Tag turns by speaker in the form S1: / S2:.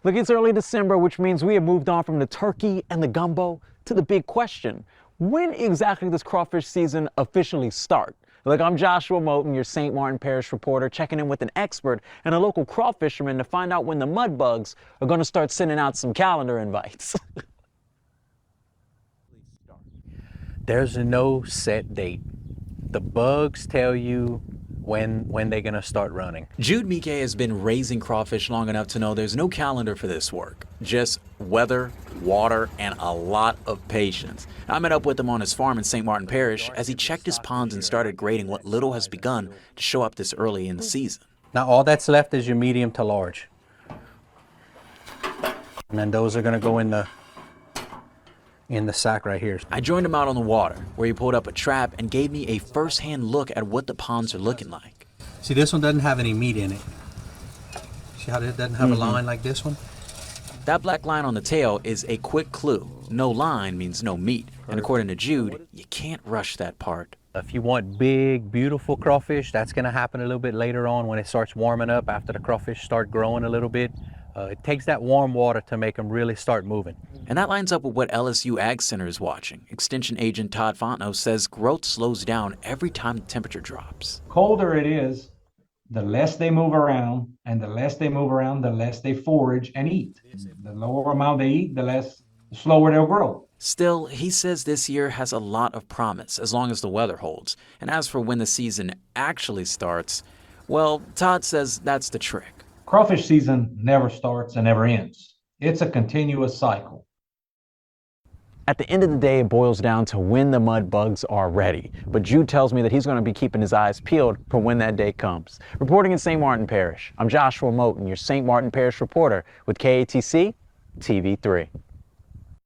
S1: Look, it's early December, which means we have moved on from the turkey and the gumbo to the big question. When exactly does crawfish season officially start? Look, I'm Joshua Moten, your St. Martin Parish reporter, checking in with an expert and a local crawfisherman to find out when the mud bugs are going to start sending out some calendar invites.
S2: There's no set date. The bugs tell you when they're gonna start running.
S1: Jude Mike has been raising crawfish long enough to know there's no calendar for this work. Just weather, water, and a lot of patience. I met up with him on his farm in St. Martin Parish as he checked his ponds and started grading what little has begun to show up this early in the season.
S2: Now all that's left is your medium to large. And then those are gonna go in the sack right here.
S1: I joined him out on the water, where he pulled up a trap and gave me a first-hand look at what the ponds are looking like.
S2: See, this one doesn't have any meat in it. See how it doesn't have a line like this one?
S1: That black line on the tail is a quick clue. No line means no meat. And according to Jude, you can't rush that part.
S2: If you want big, beautiful crawfish, that's gonna happen a little bit later on when it starts warming up, after the crawfish start growing a little bit. It takes that warm water to make them really start moving.
S1: And that lines up with what LSU Ag Center is watching. Extension agent Todd Fontenot says growth slows down every time the temperature drops.
S3: Colder it is, the less they move around, and the less they move around, the less they forage and eat. The lower amount they eat, the slower they'll grow.
S1: Still, he says this year has a lot of promise as long as the weather holds. And as for when the season actually starts, well, Todd says that's the trick.
S3: Crawfish season never starts and never ends. It's a continuous cycle.
S1: At the end of the day, it boils down to when the mud bugs are ready. But Jude tells me that he's going to be keeping his eyes peeled for when that day comes. Reporting in St. Martin Parish, I'm Joshua Moten, your St. Martin Parish reporter with KATC TV3.